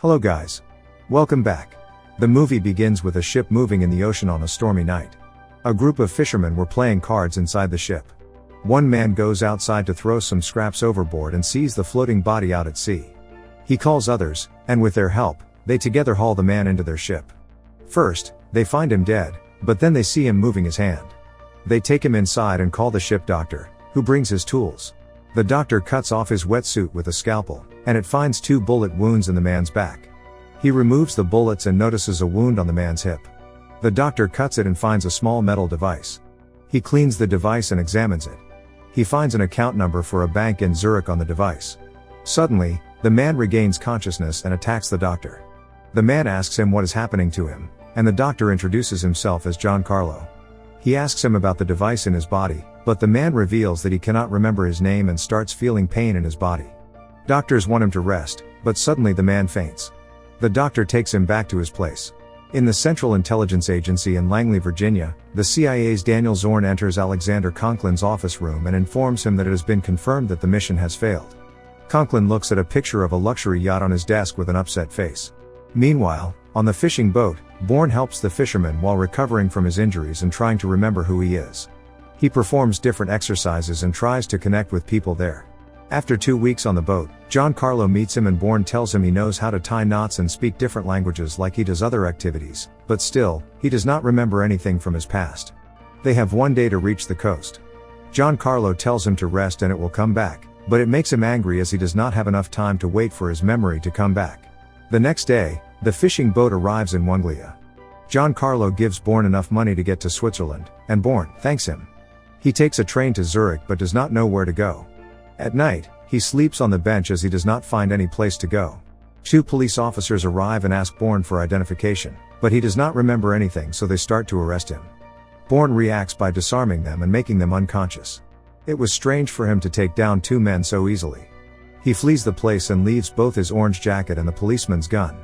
Hello guys. Welcome back. The movie begins with a ship moving in the ocean on a stormy night. A group of fishermen were playing cards inside the ship. One man goes outside to throw some scraps overboard and sees the floating body out at sea. He calls others, and with their help, they together haul the man into their ship. First, they find him dead, but then they see him moving his hand. They take him inside and call the ship doctor, who brings his tools. The doctor cuts off his wetsuit with a scalpel, and it finds 2 bullet wounds in the man's back. He removes the bullets and notices a wound on the man's hip. The doctor cuts it and finds a small metal device. He cleans the device and examines it. He finds an account number for a bank in Zurich on the device. Suddenly, the man regains consciousness and attacks the doctor. The man asks him what is happening to him, and the doctor introduces himself as Giancarlo. He asks him about the device in his body, but the man reveals that he cannot remember his name and starts feeling pain in his body. Doctors want him to rest, but suddenly the man faints. The doctor takes him back to his place. In the Central Intelligence Agency in Langley, Virginia, the CIA's Daniel Zorn enters Alexander Conklin's office room and informs him that it has been confirmed that the mission has failed. Conklin looks at a picture of a luxury yacht on his desk with an upset face. Meanwhile, on the fishing boat, Bourne helps the fisherman while recovering from his injuries and trying to remember who he is. He performs different exercises and tries to connect with people there. After 2 weeks on the boat, Giancarlo meets him and Bourne tells him he knows how to tie knots and speak different languages like he does other activities, but still, he does not remember anything from his past. They have 1 day to reach the coast. Giancarlo tells him to rest and it will come back, but it makes him angry as he does not have enough time to wait for his memory to come back. The next day, the fishing boat arrives in Wunglia. Giancarlo gives Bourne enough money to get to Switzerland, and Bourne thanks him. He takes a train to Zurich but does not know where to go. At night, he sleeps on the bench as he does not find any place to go. 2 police officers arrive and ask Bourne for identification, but he does not remember anything, so they start to arrest him. Bourne reacts by disarming them and making them unconscious. It was strange for him to take down 2 men so easily. He flees the place and leaves both his orange jacket and the policeman's gun.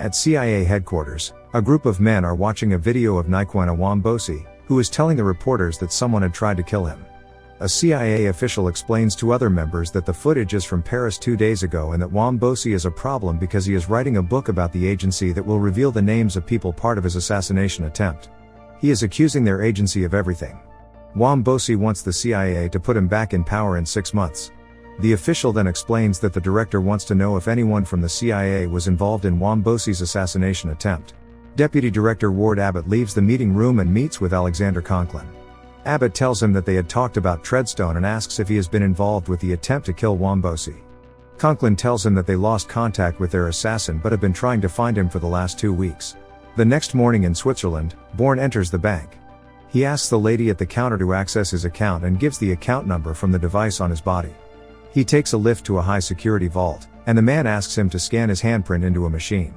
At CIA headquarters, a group of men are watching a video of Naikwena Wambosi, who is telling the reporters that someone had tried to kill him. A CIA official explains to other members that the footage is from Paris 2 days ago and that Wambosi is a problem because he is writing a book about the agency that will reveal the names of people part of his assassination attempt. He is accusing their agency of everything. Wambosi wants the CIA to put him back in power in 6 months. The official then explains that the director wants to know if anyone from the CIA was involved in Wambosi's assassination attempt. Deputy Director Ward Abbott leaves the meeting room and meets with Alexander Conklin. Abbott tells him that they had talked about Treadstone and asks if he has been involved with the attempt to kill Wambosi. Conklin tells him that they lost contact with their assassin but have been trying to find him for the last 2 weeks. The next morning in Switzerland, Bourne enters the bank. He asks the lady at the counter to access his account and gives the account number from the device on his body. He takes a lift to a high-security vault, and the man asks him to scan his handprint into a machine.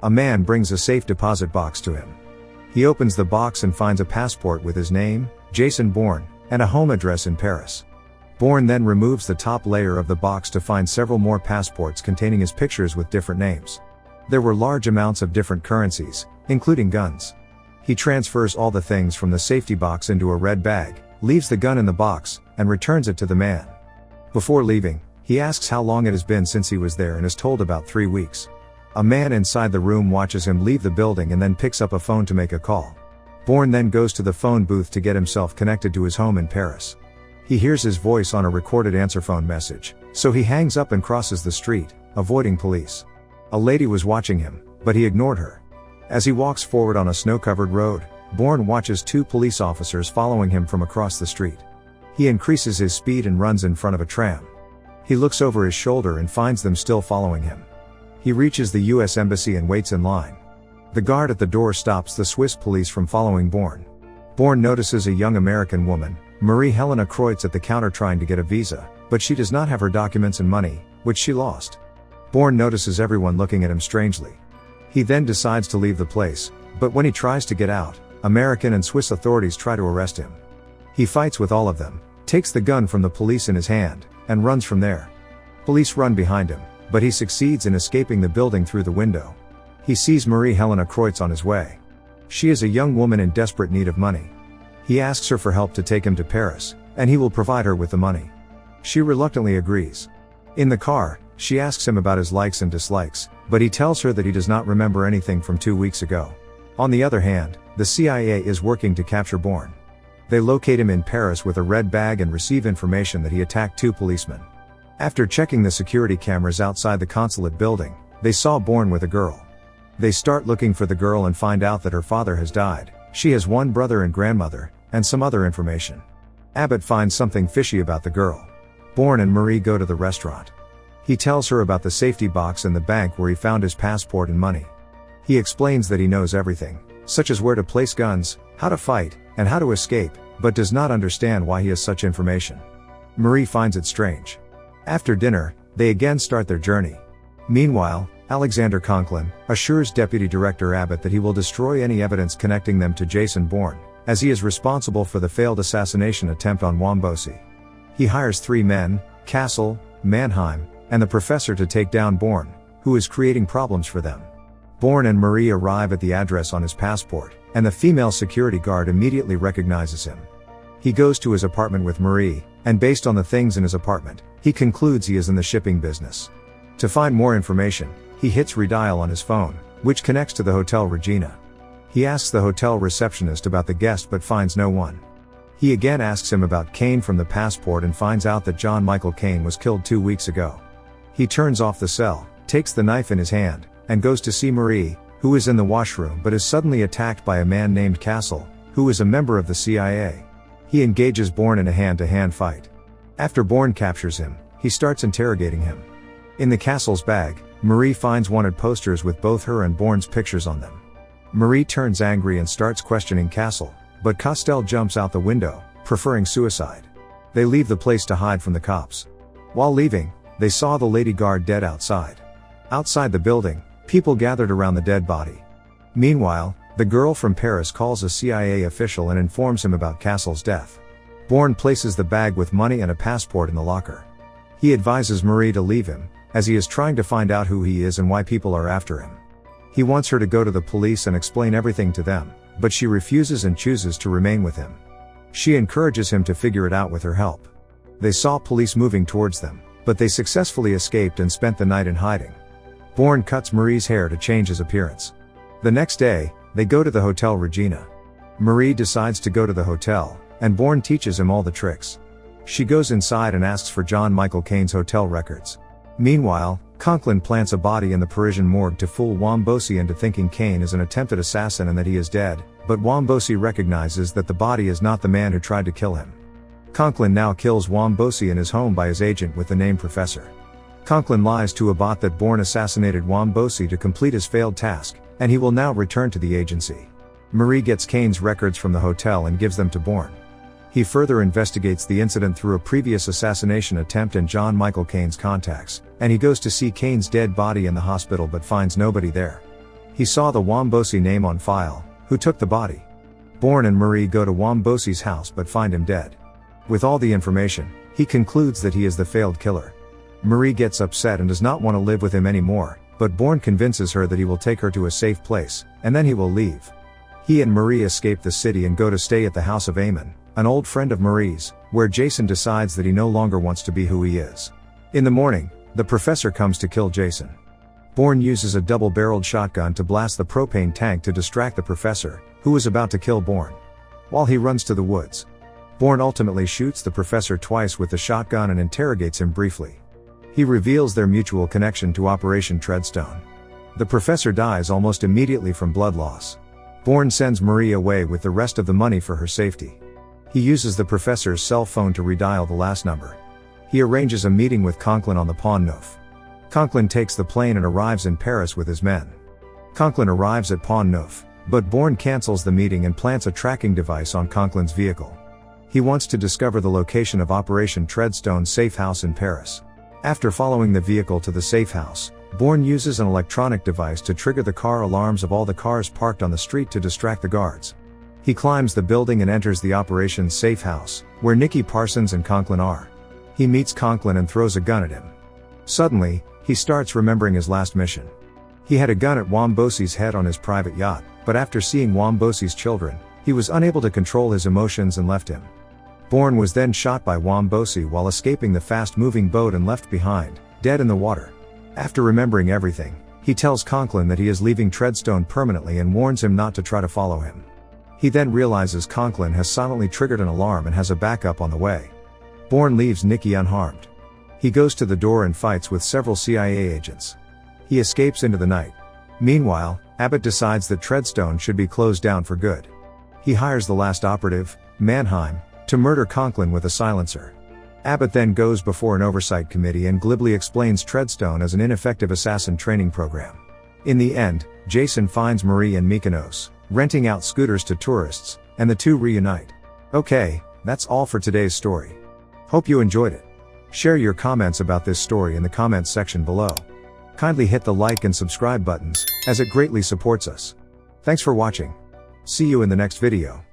A man brings a safe deposit box to him. He opens the box and finds a passport with his name, Jason Bourne, and a home address in Paris. Bourne then removes the top layer of the box to find several more passports containing his pictures with different names. There were large amounts of different currencies, including guns. He transfers all the things from the safety box into a red bag, leaves the gun in the box, and returns it to the man. Before leaving, he asks how long it has been since he was there and is told about 3 weeks. A man inside the room watches him leave the building and then picks up a phone to make a call. Bourne then goes to the phone booth to get himself connected to his home in Paris. He hears his voice on a recorded answer phone message, so he hangs up and crosses the street, avoiding police. A lady was watching him, but he ignored her. As he walks forward on a snow-covered road, Bourne watches 2 police officers following him from across the street. He increases his speed and runs in front of a tram. He looks over his shoulder and finds them still following him. He reaches the US Embassy and waits in line. The guard at the door stops the Swiss police from following Bourne. Bourne notices a young American woman, Marie Helena Kreutz, at the counter trying to get a visa, but she does not have her documents and money, which she lost. Bourne notices everyone looking at him strangely. He then decides to leave the place, but when he tries to get out, American and Swiss authorities try to arrest him. He fights with all of them, takes the gun from the police in his hand, and runs from there. Police run behind him, but he succeeds in escaping the building through the window. He sees Marie Helena Kreutz on his way. She is a young woman in desperate need of money. He asks her for help to take him to Paris, and he will provide her with the money. She reluctantly agrees. In the car, she asks him about his likes and dislikes, but he tells her that he does not remember anything from 2 weeks ago. On the other hand, the CIA is working to capture Bourne. They locate him in Paris with a red bag and receive information that he attacked 2 policemen. After checking the security cameras outside the consulate building, they saw Bourne with a girl. They start looking for the girl and find out that her father has died. She has one brother and grandmother, and some other information. Abbott finds something fishy about the girl. Bourne and Marie go to the restaurant. He tells her about the safety box in the bank where he found his passport and money. He explains that he knows everything, such as where to place guns, how to fight, and how to escape, but does not understand why he has such information. Marie finds it strange. After dinner, they again start their journey. Meanwhile, Alexander Conklin assures Deputy Director Abbott that he will destroy any evidence connecting them to Jason Bourne, as he is responsible for the failed assassination attempt on Wombosi. He hires 3 men, Castle, Mannheim, and the professor to take down Bourne, who is creating problems for them. Bourne and Marie arrive at the address on his passport, and the female security guard immediately recognizes him. He goes to his apartment with Marie, and based on the things in his apartment, he concludes he is in the shipping business. To find more information, he hits redial on his phone, which connects to the Hotel Regina. He asks the hotel receptionist about the guest but finds no one. He again asks him about Kane from the passport and finds out that John Michael Kane was killed 2 weeks ago. He turns off the cell, takes the knife in his hand, and goes to see Marie, who is in the washroom but is suddenly attacked by a man named Castle, who is a member of the CIA. He engages Bourne in a hand-to-hand fight. After Bourne captures him, he starts interrogating him. In the Castle's bag, Marie finds wanted posters with both her and Bourne's pictures on them. Marie turns angry and starts questioning Castle, but Castell jumps out the window, preferring suicide. They leave the place to hide from the cops. While leaving, they saw the lady guard dead outside. Outside the building, people gathered around the dead body. Meanwhile, the girl from Paris calls a CIA official and informs him about Castle's death. Bourne places the bag with money and a passport in the locker. He advises Marie to leave him, as he is trying to find out who he is and why people are after him. He wants her to go to the police and explain everything to them, but she refuses and chooses to remain with him. She encourages him to figure it out with her help. They saw police moving towards them, but they successfully escaped and spent the night in hiding. Bourne cuts Marie's hair to change his appearance. The next day, they go to the Hotel Regina. Marie decides to go to the hotel, and Bourne teaches him all the tricks. She goes inside and asks for John Michael Kane's hotel records. Meanwhile, Conklin plants a body in the Parisian morgue to fool Wombosi into thinking Kane is an attempted assassin and that he is dead, but Wombosi recognizes that the body is not the man who tried to kill him. Conklin now kills Wombosi in his home by his agent with the name Professor. Conklin lies to a bot that Bourne assassinated Wombosi to complete his failed task, and he will now return to the agency. Marie gets Kane's records from the hotel and gives them to Bourne. He further investigates the incident through a previous assassination attempt and John Michael Kane's contacts, and he goes to see Kane's dead body in the hospital but finds nobody there. He saw the Wombosi name on file, who took the body. Bourne and Marie go to Wombosi's house but find him dead. With all the information, he concludes that he is the failed killer. Marie gets upset and does not want to live with him anymore, but Bourne convinces her that he will take her to a safe place, and then he will leave. He and Marie escape the city and go to stay at the house of Eamon, an old friend of Marie's, where Jason decides that he no longer wants to be who he is. In the morning, the professor comes to kill Jason. Bourne uses a double-barreled shotgun to blast the propane tank to distract the professor, who is about to kill Bourne. While he runs to the woods, Bourne ultimately shoots the professor twice with the shotgun and interrogates him briefly. He reveals their mutual connection to Operation Treadstone. The professor dies almost immediately from blood loss. Bourne sends Marie away with the rest of the money for her safety. He uses the professor's cell phone to redial the last number. He arranges a meeting with Conklin on the Pont Neuf. Conklin takes the plane and arrives in Paris with his men. Conklin arrives at Pont Neuf, but Bourne cancels the meeting and plants a tracking device on Conklin's vehicle. He wants to discover the location of Operation Treadstone's safe house in Paris. After following the vehicle to the safe house, Bourne uses an electronic device to trigger the car alarms of all the cars parked on the street to distract the guards. He climbs the building and enters the operation's safe house, where Nicky Parsons and Conklin are. He meets Conklin and throws a gun at him. Suddenly, he starts remembering his last mission. He had a gun at Wombosi's head on his private yacht, but after seeing Wombosi's children, he was unable to control his emotions and left him. Bourne was then shot by Wombosi while escaping the fast-moving boat and left behind, dead in the water. After remembering everything, He tells Conklin that he is leaving Treadstone permanently and warns him not to try to follow him. He then realizes Conklin has silently triggered an alarm and has a backup on the way. Bourne leaves Nikki unharmed. He goes to the door and fights with several CIA agents. He escapes into the night. Meanwhile, Abbott decides that Treadstone should be closed down for good. He hires the last operative, Mannheim, to murder Conklin with a silencer. Abbott then goes before an oversight committee and glibly explains Treadstone as an ineffective assassin training program. In the end, Jason finds Marie and Mykonos, renting out scooters to tourists, and the two reunite. Okay, that's all for today's story. Hope you enjoyed it. Share your comments about this story in the comments section below. Kindly hit the like and subscribe buttons, as it greatly supports us. Thanks for watching. See you in the next video.